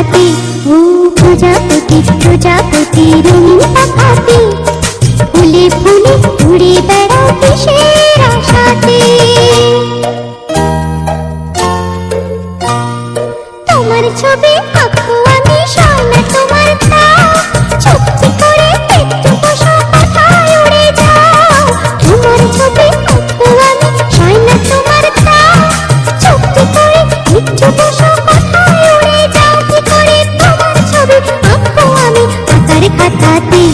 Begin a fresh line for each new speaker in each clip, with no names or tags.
পাখাতে। ও প্রজাপতি প্রজাপতি রঙিন পাখাতে, ফুলে ফুলে উড়ে বেড়াও কিসের আশাতে। তোমার ছবি আঁকবো আমি সোনা তোমার তাও, চুপটি করে একটু বসো কোথায় উড়ে যাও। তোমার ছবি আঁকবো আমি সোনা তোমার তাও, চুপটি করে একটু বসো কোথায় উড়ে যাও। কি করে তোমার ছবি আঁকবো আমি আঁকার খাতাতে।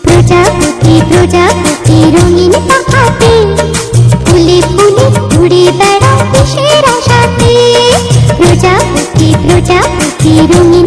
প্রজাপতি প্রজাপতি রঙিন পাখাতে, ফুলে ফুলে উড়ে বেড়াও কিসের আশাতে। প্রজাপতি প্রজাপতি রঙিন